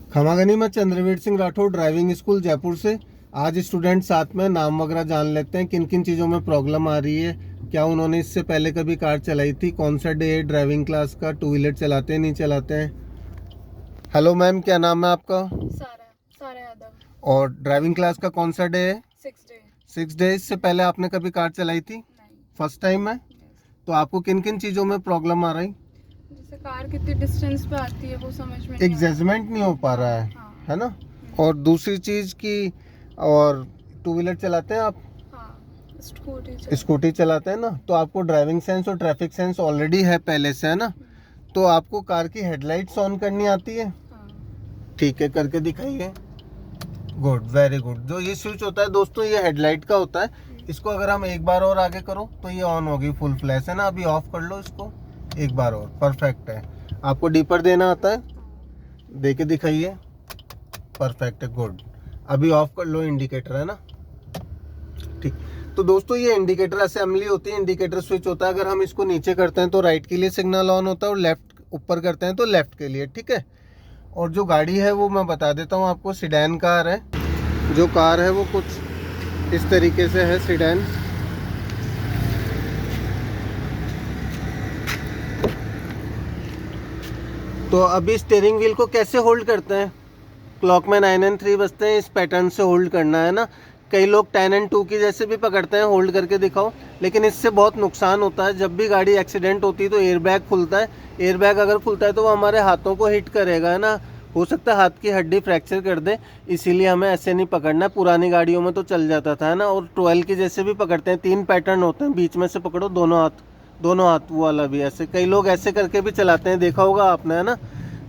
खमागनी में Chandraveer Singh Rathore driving school Jaipur से। आज स्टूडेंट साथ में नाम वगैरह जान लेते हैं, किन किन चीज़ों में प्रॉब्लम आ रही है, क्या उन्होंने इससे पहले कभी कार चलाई थी, कौन सा डे है ड्राइविंग क्लास का, टू व्हीलर चलाते हैं नहीं चलाते हैं। हेलो मैम, क्या नाम है आपका? सारा सारा यादव। और ड्राइविंग क्लास का कौन सा डे है? 6 डे। इससे पहले आपने कभी कार चलाई थी? नहीं। फर्स्ट टाइम है? तो आपको किन किन चीज़ों में प्रॉब्लम आ रही? जैसे कार कितनी डिस्टेंस पे आती है वो समझ में नहीं एक जजमेंट नहीं हो पा रहा है, हाँ। है ना। और दूसरी चीज़ की, और टू व्हीलर चलाते हैं आप? हाँ, स्कूटी चलाते हैं ना, तो आपको ड्राइविंग सेंस और ट्रैफिक सेंस ऑलरेडी है पहले से, है ना। तो आपको कार की हेडलाइट्स ऑन करनी आती है? हाँ। ठीक है, करके दिखाइए। Good, very good. जो ये स्विच होता है दोस्तों, ये हेडलाइट का होता है। इसको अगर हम एक बार और आगे करो तो ये ऑन होगी, फुल फ्लैश है ना। अभी ऑफ कर लो इसको एक बार और, परफेक्ट है। आपको डीपर देना आता है? दे के दिखाइए। परफेक्ट है, गुड। अभी ऑफ कर लो इंडिकेटर, है ना। ठीक। तो दोस्तों ये इंडिकेटर असेंबली होती है, इंडिकेटर स्विच होता है। अगर हम इसको नीचे करते हैं तो राइट के लिए सिग्नल ऑन होता है, और लेफ्ट ऊपर करते हैं तो लेफ्ट के लिए, ठीक है। और जो गाड़ी है वो मैं बता देता हूँ आपको, सिडैन कार है। जो कार है वो कुछ इस तरीके से है, सिडैन। तो अभी स्टीयरिंग व्हील को कैसे होल्ड करते हैं? क्लॉक में 9 और 3 बजते हैं, इस पैटर्न से होल्ड करना है ना। कई लोग 10 और 2 की जैसे भी पकड़ते हैं, होल्ड करके दिखाओ। लेकिन इससे बहुत नुकसान होता है। जब भी गाड़ी एक्सीडेंट होती है तो एयरबैग खुलता है। एयरबैग अगर खुलता है तो वो हमारे हाथों को हिट करेगा, है ना। हो सकता है हाथ की हड्डी फ्रैक्चर कर दे, इसीलिए हमें ऐसे नहीं पकड़ना है। पुरानी गाड़ियों में तो चल जाता था, है ना। और 12 की जैसे भी पकड़ते हैं, 3 पैटर्न होते हैं, बीच में से पकड़ो दोनों हाथ वो वाला भी ऐसे। कई लोग ऐसे करके भी चलाते हैं, देखा होगा आपने, है ना।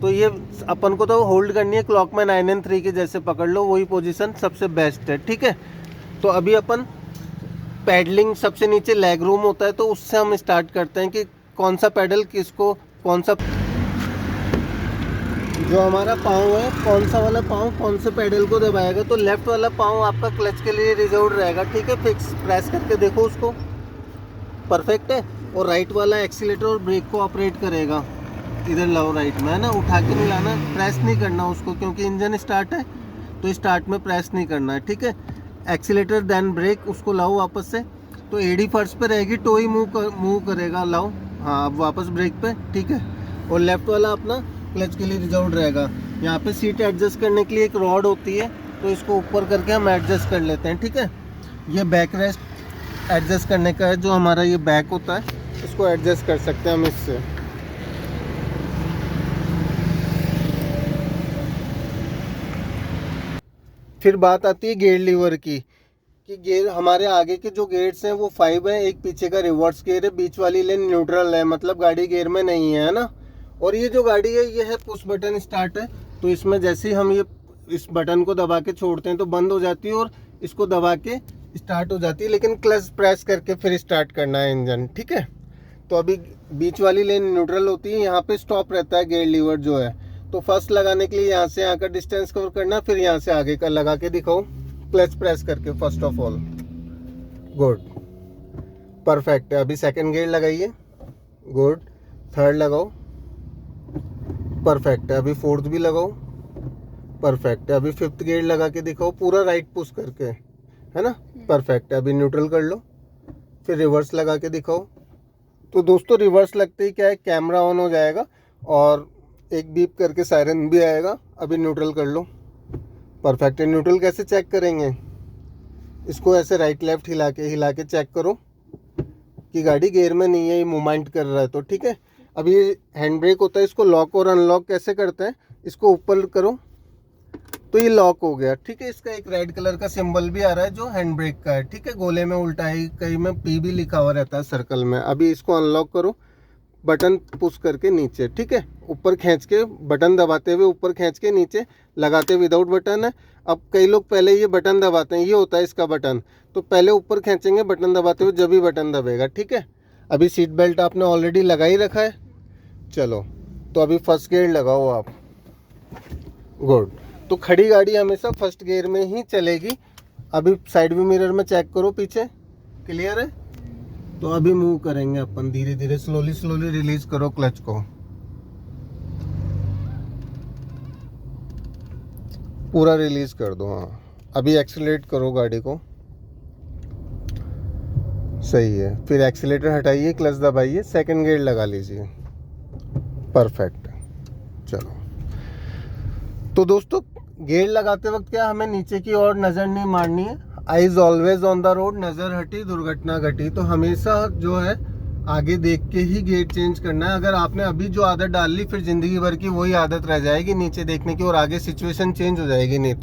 तो ये अपन को तो होल्ड करनी है, क्लॉक में 9 और 3 के जैसे पकड़ लो, वही पोजीशन सबसे बेस्ट है, ठीक है। तो अभी अपन पैडलिंग, सबसे नीचे लेग रूम होता है, तो उससे हम स्टार्ट करते हैं कि कौन सा पैडल किसको, कौन सा जो हमारा पाँव है, कौन सा वाला पाँव कौन से पैडल को दबाएगा। तो लेफ्ट वाला पाँव आपका क्लच के लिए रिजर्व रहेगा, ठीक है। फिक्स प्रेस करके देखो उसको, परफेक्ट है। और राइट वाला एक्सीलेटर और ब्रेक को ऑपरेट करेगा, इधर लाओ राइट में, है ना। उठा के नहीं लाना, प्रेस नहीं करना उसको, क्योंकि इंजन स्टार्ट है तो स्टार्ट में प्रेस नहीं करना है, ठीक है। एक्सीलेटर देन ब्रेक, उसको लाओ वापस से। तो एडी फर्स्ट पे रहेगी, टो ही मूव करेगा, लाओ। हाँ, अब वापस ब्रेक पे, ठीक है। और लेफ्ट वाला अपना क्लच के लिए रिजर्व रहेगा। यहाँ पे सीट एडजस्ट करने के लिए एक रॉड होती है, तो इसको ऊपर करके हम एडजस्ट कर लेते हैं, ठीक है। ये बैक रेस्ट एडजस्ट करने का है, जो हमारा ये बैक होता है, इसको एडजस्ट कर सकते हैं हम इससे। फिर बात आती है गियर लीवर की, कि गियर हमारे आगे के जो गियर्स हैं वो 5 है, एक पीछे का रिवर्स गियर है, बीच वाली लेन न्यूट्रल है, मतलब गाड़ी गियर में नहीं है, ना। और ये जो गाड़ी है ये है पुश बटन स्टार्ट है। तो इसमें जैसे ही हम ये इस बटन को दबा के छोड़ते हैं तो बंद हो जाती है, और इसको दबा के स्टार्ट हो जाती है। लेकिन क्लच प्रेस करके फिर स्टार्ट करना है इंजन, ठीक है। तो अभी बीच वाली लेन न्यूट्रल होती है, यहाँ पे स्टॉप रहता है गियर लीवर जो है। तो फर्स्ट लगाने के लिए यहाँ से यहाँ का डिस्टेंस कवर करना, फिर यहाँ से आगे का लगा के दिखाओ, क्लच प्रेस करके first of all. Good, perfect है। अभी सेकंड गियर लगाइए, गुड। थर्ड लगाओ, परफेक्ट है। अभी फोर्थ भी लगाओ, परफेक्ट है। अभी फिफ्थ गियर लगा के दिखाओ, पूरा राइट पुश करके, है ना, परफेक्ट है। अभी न्यूट्रल कर लो, फिर रिवर्स लगा के दिखाओ। तो दोस्तों रिवर्स लगते ही क्या है, कैमरा ऑन हो जाएगा और एक बीप करके सायरन भी आएगा। अभी न्यूट्रल कर लो, परफेक्ट है। न्यूट्रल कैसे चेक करेंगे, इसको ऐसे राइट लेफ्ट हिला के चेक करो कि गाड़ी गियर में नहीं है, ये मूवमेंट कर रहा है तो, ठीक है। अभी ये हैंड ब्रेक होता है, इसको लॉक और अनलॉक कैसे करते हैं, इसको ऊपर करो तो ये लॉक हो गया, ठीक है। इसका एक रेड कलर का सिंबल भी आ रहा है जो हैंड ब्रेक का है, ठीक है। गोले में उल्टा है, कहीं में पी भी लिखा हुआ रहता है सर्कल में। अभी इसको अनलॉक करो, बटन पुश करके नीचे, ठीक है। ऊपर खींच के बटन दबाते हुए ऊपर खींच के नीचे लगाते विदाउट बटन है। अब कई लोग पहले ये बटन दबाते हैं, ये होता है इसका बटन, तो पहले ऊपर खींचेंगे बटन दबाते हुए, जब भी बटन दबेगा, ठीक है। अभी सीट बेल्ट आपने ऑलरेडी लगा ही रखा है, चलो। तो अभी फर्स्ट गियर लगाओ आप, गुड। तो खड़ी गाड़ी हमेशा फर्स्ट गियर में ही चलेगी। अभी साइड व्यू मिरर में चेक करो पीछे, क्लियर है। तो अभी मूव करेंगे अपन धीरे धीरे, स्लोली रिलीज करो क्लच को, पूरा रिलीज कर दो। हाँ अभी एक्सीलरेट करो गाड़ी को, सही है। फिर एक्सीलेटर हटाइए, क्लच दबाइए, सेकंड गियर लगा लीजिए, परफेक्ट। चलो तो दोस्तों गियर लगाते वक्त क्या हमें नीचे की ओर नज़र नहीं मारनी है, eyes always on the road, नज़र हटी दुर्घटना घटी। तो हमेशा जो है आगे देख के ही गियर चेंज करना है। अगर आपने अभी जो आदत डाल ली फिर ज़िंदगी भर की वही आदत रह जाएगी नीचे देखने की, और आगे सिचुएशन चेंज हो जाएगी नहीं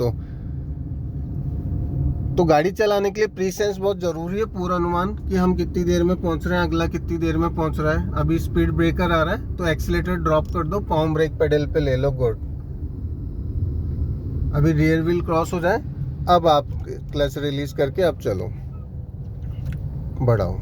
तो गाड़ी चलाने के लिए प्री सेंस बहुत ज़रूरी है, पूरा अनुमान कि हम कितनी देर में पहुंच रहे हैं, अगला कितनी देर में पहुंच रहा है। अभी स्पीड ब्रेकर आ रहा है तो एक्सीलेटर ड्रॉप कर दो, पाम ब्रेक पेडल पे ले लो, गुड। अभी रियर व्हील क्रॉस हो जाए, अब आप क्लच रिलीज करके अब चलो, बढ़ाओ।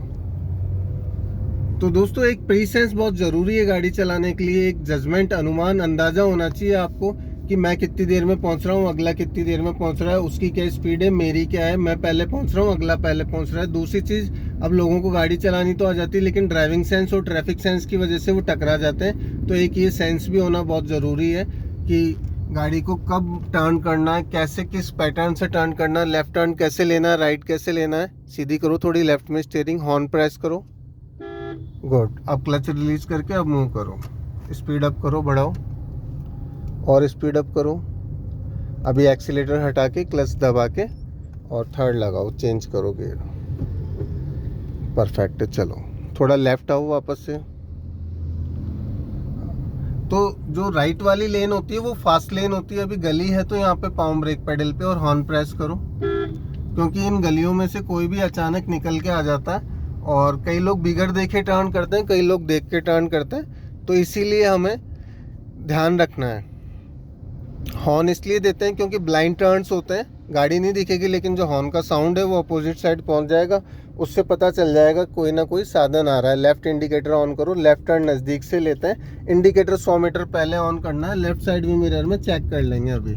तो दोस्तों एक प्री सेंस बहुत ज़रूरी है गाड़ी चलाने के लिए, एक जजमेंट, अनुमान, अंदाज़ा होना चाहिए आपको कि मैं कितनी देर में पहुंच रहा हूँ, अगला कितनी देर में पहुंच रहा है, उसकी क्या स्पीड है, मेरी क्या है, मैं पहले पहुंच रहा हूँ, अगला पहले पहुंच रहा है। दूसरी चीज़, अब लोगों को गाड़ी चलानी तो आ जाती है लेकिन ड्राइविंग सेंस और ट्रैफिक सेंस की वजह से वो टकरा जाते हैं। तो एक ये सेंस भी होना बहुत ज़रूरी है कि गाड़ी को कब टर्न करना है, कैसे किस पैटर्न से टर्न करना है, लेफ्ट टर्न कैसे लेना है, राइट कैसे लेना है। सीधी करो थोड़ी लेफ्ट में स्टीयरिंग, हॉर्न प्रेस करो, गुड। अब क्लच रिलीज करके अब मूव करो, स्पीड अप करो, बढ़ाओ और स्पीड अप करो। अभी एक्सीलेटर हटा के क्लच दबा के और थर्ड लगाओ, चेंज करो गियर, परफेक्ट। चलो थोड़ा लेफ्ट आओ वापस से। तो जो राइट वाली लेन होती है वो फास्ट लेन होती है, अभी गली है तो यहाँ पे पाम ब्रेक पेडल पे और हॉर्न प्रेस करो, क्योंकि इन गलियों में से कोई भी अचानक निकल के आ जाता है और कई लोग बिगड़ देखे टर्न करते हैं, कई लोग देख के टर्न करते हैं, तो इसीलिए हमें ध्यान रखना है। हॉर्न इसलिए देते हैं क्योंकि ब्लाइंड टर्न्स होते हैं, गाड़ी नहीं दिखेगी लेकिन जो हॉर्न का साउंड है वो अपोजिट साइड पहुंच जाएगा, उससे पता चल जाएगा कोई ना कोई साधन आ रहा है। लेफ्ट इंडिकेटर ऑन करो, लेफ्ट टर्न नज़दीक से लेते हैं, इंडिकेटर 100 मीटर पहले ऑन करना है, लेफ्ट साइड में मिरर में चेक कर लेंगे। अभी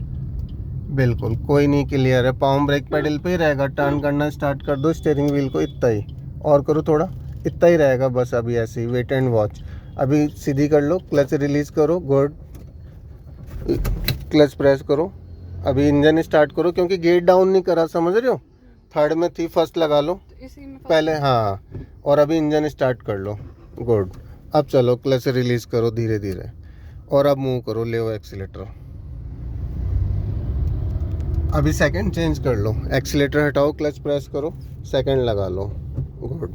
बिल्कुल कोई नहीं, क्लियर है, पाम ब्रेक पेडल पे ही रहेगा, टर्न करना स्टार्ट कर दो, स्टीयरिंग व्हील को इतना ही और करो, थोड़ा इतना ही रहेगा बस। अभी ऐसे ही वेट एंड वॉच। अभी सीधी कर लो, क्लच रिलीज करो, गुड, क्लच प्रेस करो। अभी इंजन स्टार्ट करो, क्योंकि गेट डाउन नहीं करा, समझ रहे हो, थर्ड में थी, फर्स्ट लगा लो तो इसी में पहले, हाँ। और अभी इंजन स्टार्ट कर लो, गुड। अब चलो क्लच रिलीज करो धीरे धीरे और अब मूव करो, ले एक्सीलेटर। अभी सेकंड चेंज कर लो, एक्सीलेटर हटाओ, क्लच प्रेस करो, सेकंड लगा लो, गुड।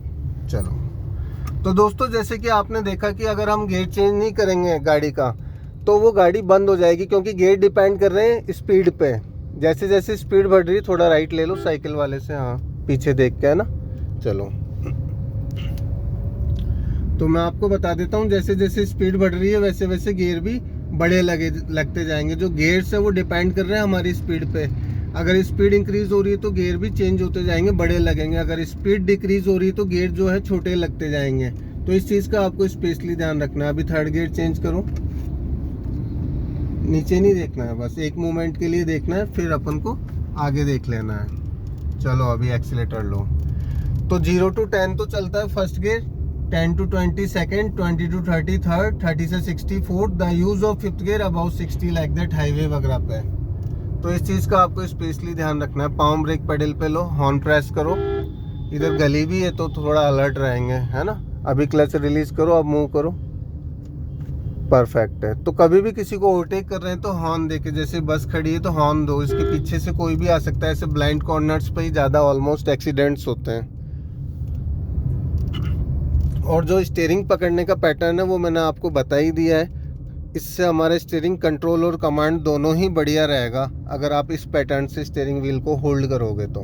चलो तो दोस्तों जैसे कि आपने देखा कि अगर हम गेयर चेंज नहीं करेंगे गाड़ी का तो वो गाड़ी बंद हो जाएगी, क्योंकि गेयर डिपेंड कर रहे हैं स्पीड पे। जैसे जैसे स्पीड बढ़ रही है, थोड़ा राइट ले लो साइकिल वाले से, हाँ पीछे देख के, है ना। चलो तो मैं आपको बता देता हूँ, जैसे जैसे स्पीड बढ़ रही है वैसे वैसे गियर भी बड़े लगते जाएंगे। जो गियर्स है वो डिपेंड कर रहे हैं हमारी स्पीड पे। अगर स्पीड इंक्रीज हो रही है तो गियर भी चेंज होते जाएंगे, बड़े लगेंगे। अगर स्पीड डिक्रीज हो रही है तो गियर जो है छोटे लगते जाएंगे। तो इस चीज़ का आपको स्पेशली ध्यान रखना है। अभी थर्ड गियर चेंज करो, नीचे नहीं देखना है, बस एक मोमेंट के लिए देखना है, फिर अपन को आगे देख लेना है। चलो अभी एक्सीलेटर लो। तो 0 to 10 तो चलता है first gear, 10 to 20 second, 20 to 30 third, 30 से 60 fourth. The use of fifth gear about 60 like that highway वगैरह पे। तो इस चीज़ का आपको स्पेशली ध्यान रखना है। पाम ब्रेक पेडल पे लो, हॉर्न प्रेस करो, इधर गली भी है तो थोड़ा अलर्ट रहेंगे, है ना। अभी क्लच रिलीज करो, अब मूव करो, परफेक्ट है। तो कभी भी किसी को ओवरटेक कर रहे हैं तो हॉर्न देके, जैसे बस खड़ी है तो हॉर्न दो, इसके पीछे से कोई भी आ सकता है। ऐसे ब्लाइंड कॉर्नर्स पे ही ज़्यादा ऑलमोस्ट एक्सीडेंट्स होते हैं। और जो स्टीयरिंग पकड़ने का पैटर्न है वो मैंने आपको बता ही दिया है। इससे हमारे स्टीयरिंग कंट्रोल और कमांड दोनों ही बढ़िया रहेगा अगर आप इस पैटर्न से स्टीयरिंग व्हील को होल्ड करोगे तो।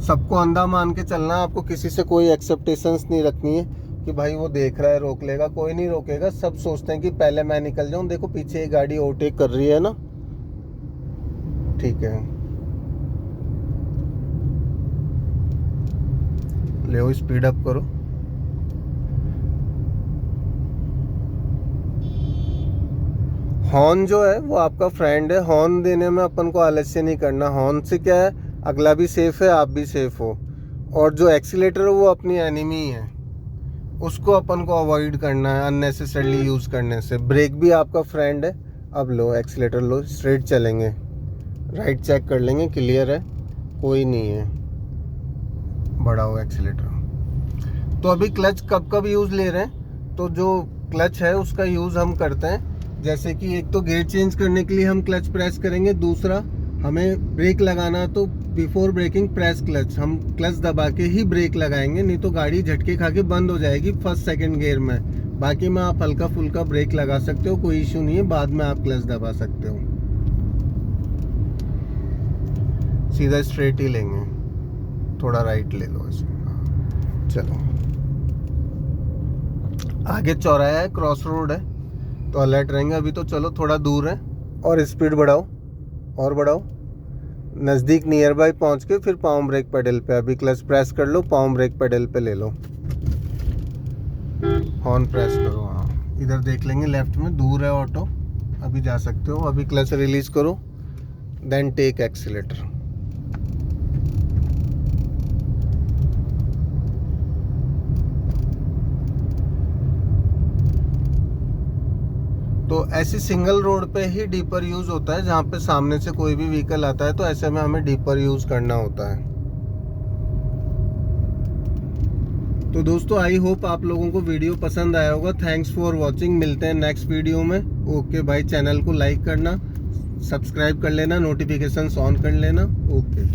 सबको अंधा मान के चलना है, आपको किसी से कोई एक्सेप्टेशंस नहीं रखनी है कि भाई वो देख रहा है रोक लेगा, कोई नहीं रोकेगा। सब सोचते हैं कि पहले मैं निकल जाऊं, देखो पीछे एक गाड़ी ओवरटेक कर रही है ना, ठीक है। ले स्पीड अप करो, हॉर्न जो है वो आपका फ्रेंड है। हॉर्न देने में अपन को आलस्य नहीं करना। हॉर्न से क्या है, अगला भी सेफ है, आप भी सेफ हो। और जो एक्सीलेटर है वो अपनी एनिमी है, उसको अपन को अवॉइड करना है अननेसेसरली यूज़ करने से। ब्रेक भी आपका फ्रेंड है, अब लो एक्सीलेटर लो, स्ट्रेट चलेंगे, राइट चेक कर लेंगे क्लियर है, कोई नहीं है, बढ़ाओ एक्सीलेटर। तो अभी क्लच कब कब यूज़ ले रहे हैं, तो जो क्लच है उसका यूज़ हम करते हैं, जैसे कि एक तो गियर चेंज करने के लिए हम क्लच प्रेस करेंगे, दूसरा हमें ब्रेक लगाना तो बिफोर ब्रेकिंग प्रेस क्लच, हम क्लच दबा के ही ब्रेक लगाएंगे, नहीं तो गाड़ी झटके खा के बंद हो जाएगी फर्स्ट सेकंड गियर में। बाकी में आप हल्का फुल्का ब्रेक लगा सकते हो, कोई इशू नहीं है, बाद में आप क्लच दबा सकते हो। सीधा स्ट्रेट ही लेंगे, थोड़ा राइट ले लो इसमें। चलो आगे चौराहा है, क्रॉस रोड है, तो अलर्ट रहेंगे। अभी तो चलो थोड़ा दूर है, और स्पीड बढ़ाओ और बढ़ाओ, नज़दीक नियर बाय पहुंच के फिर पाँव ब्रेक पेडल पे, अभी क्लच प्रेस कर लो, पाँव ब्रेक पेडल पे ले लो, हॉर्न प्रेस करो। हाँ इधर देख लेंगे, लेफ्ट में दूर है ऑटो, अभी जा सकते हो। अभी क्लच रिलीज करो, देन टेक एक्सीलेटर। तो ऐसी सिंगल रोड पे ही डीपर यूज़ होता है, जहाँ पे सामने से कोई भी व्हीकल आता है तो ऐसे में हमें डीपर यूज़ करना होता है। तो दोस्तों आई होप आप लोगों को वीडियो पसंद आया होगा। थैंक्स फॉर वॉचिंग, मिलते हैं नेक्स्ट वीडियो में। ओके भाई, चैनल को लाइक करना, सब्सक्राइब कर लेना, नोटिफिकेशंस ऑन कर लेना। ओके।